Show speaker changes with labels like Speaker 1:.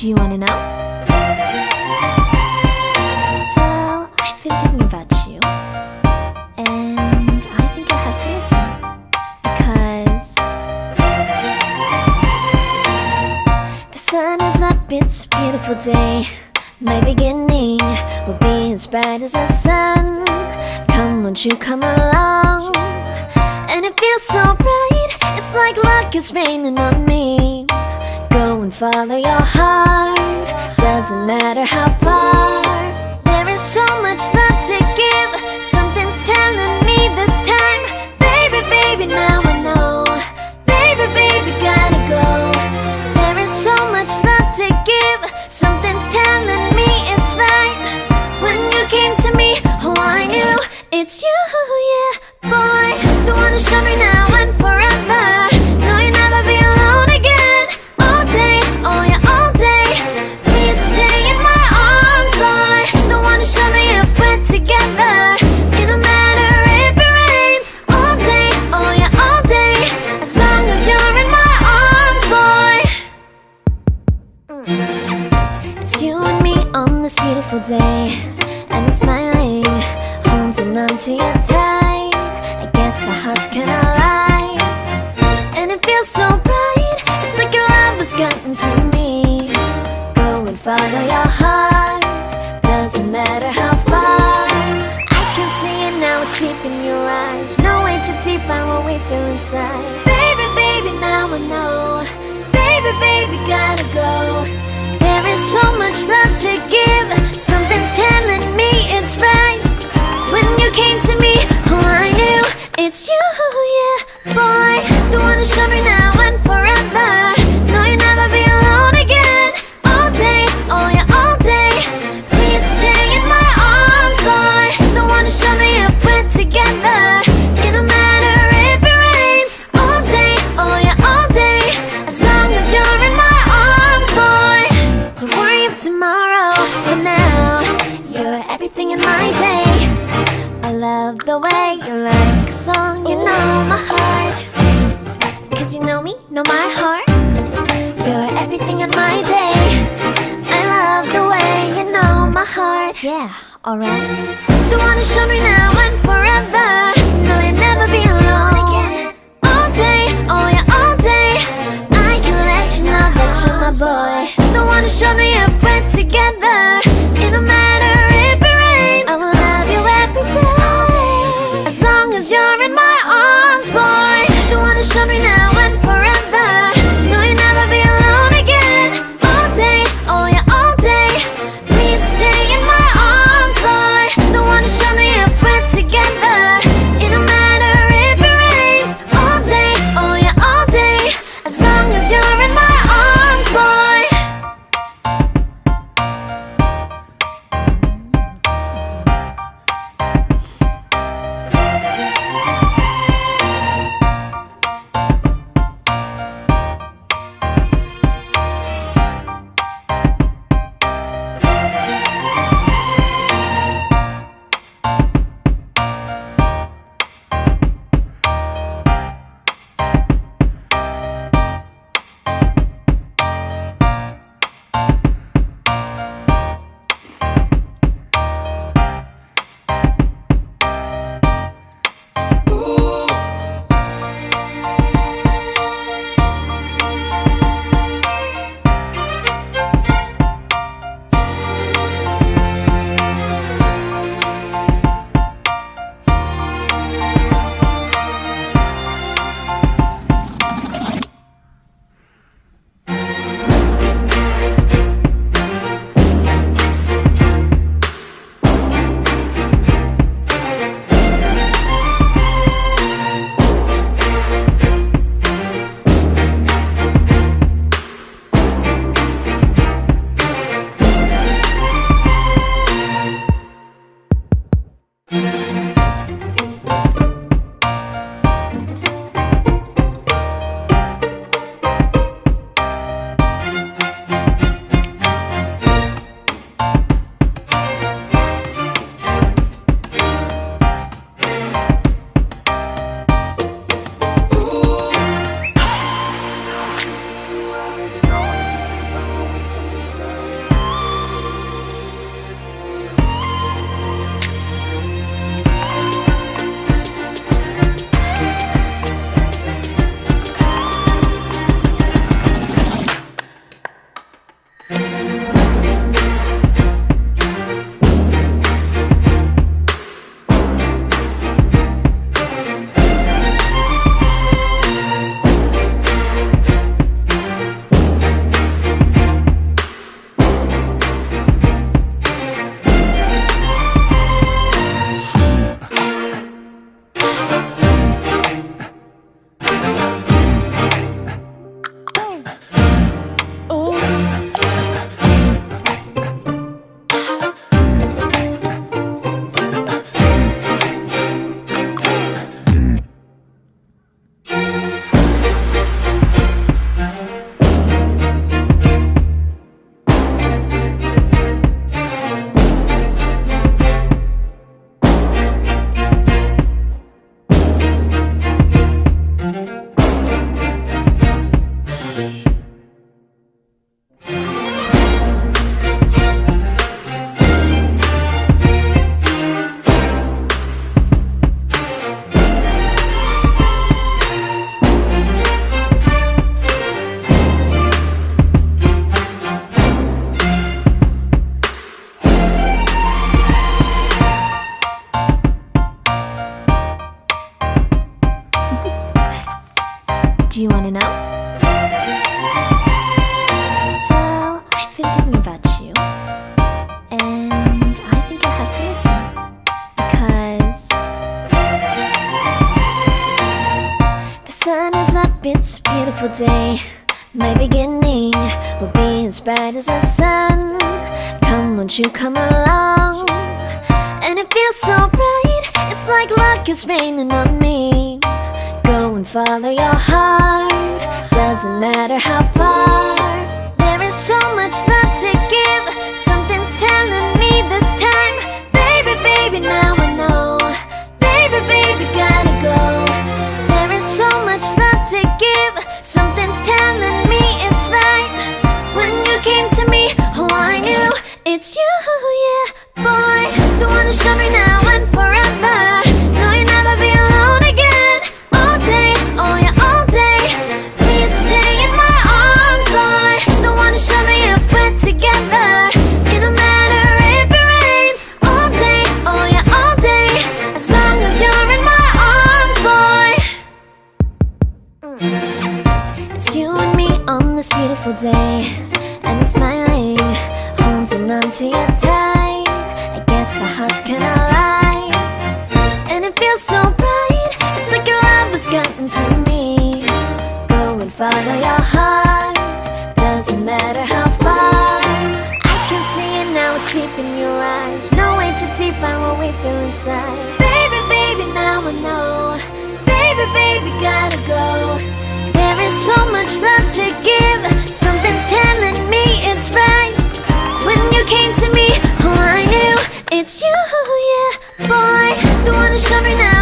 Speaker 1: Do you wanna know? Well, I've been thinking about you, and I think you'll have to listen, because the sun is up, it's a beautiful day. My beginning will be as bright as the sun. Come, won't you come along? And it feels so bright, it's like luck is raining on me. Go and follow your heart, doesn't matter how far. There is so much love to give, something's telling me this time. Baby, baby, now I know. Baby, baby, gotta go. There is so much love to give, something's telling me it's right. When you came to me, oh I knew it's you, yeah, boy. The one who showed me now and forever. No, you'll never be alone again. All day, oh yeah, all day. Please stay in my arms, boy. The one who showed me if we're together. It don't matter if it rains. All day, oh yeah, all day. As long as you're in my arms, boy. It's you and me on this beautiful day, and it's smiling, holding on to you tight. I guess our hearts can align, and it feels so bright. It's like your love has gotten to me. Go and follow your heart, doesn't matter how far. I can see it now, it's deep in your eyes. No way to define what we feel inside. Baby, baby, now I know. Baby, baby, gotta go. There is so much love to give, something's telling me it's right. When you came to me, oh I knew it's you, yeah, boy. The one who showed me now and forever. No, you'll never be alone again. All day, oh yeah, all day. Please stay in my arms, boy. The one who showed me if we're together. It don't matter if it rains. All day, oh yeah, all day. As long as you're in my arms, boy. Don't worry about tomorrow, for now you're everything in my day. I love the way you like a song, you know my heart. Cause you know me, know my heart. You're everything in my day. I love the way you know my heart. Yeah, alright. The one who showed me now and forever. No, you'll never be alone again. All day, oh yeah, all day. I can let you know that you're my boy. The one who showed me if we're together. It don't matter if it rains. I will love you every day. As long as you're in my arms, boy. The one who showed me now and forever. No, you'll never be alone again. All day, oh yeah, all day. Please stay in my arms, boy. The one who showed me if we're together. It don't matter if it rains. All day, oh yeah, all day. As long as you're in my arms, boy. beautiful day. My beginning will be as bright as the sun. Come, won't you come along? And it feels so bright, it's like luck is raining on me. Go and follow your heart, doesn't matter how far. There is so much love to give, something's telling me this time. Baby, baby, now I know. Baby, baby, gotta go. There is so much love to give, something's telling me it's right. When you came to me, oh I knew it's you, yeah, boy. The one who showed me now and forever. No, you'll never be alone again. All day, oh yeah, all day. Please stay in my arms, boy. The one who showed me if we're together. It don't matter if it rains. All day, oh yeah, all day. As long as you're in my arms, boy. It's you and me on this beautiful day, and I'm smiling, holding on to you tight. I guess our hearts cannot lie, and it feels so bright. It's like your love has gotten to me. Go and follow your heart, doesn't matter how far. I can see it now, it's deep in your eyes. No way to define what we feel inside. Baby, baby, now I know. Baby, baby, gotta go. There is so much love to give, something's telling me it's right. When you came to me, oh I knew it's you, yeah, boy. The one who showed me now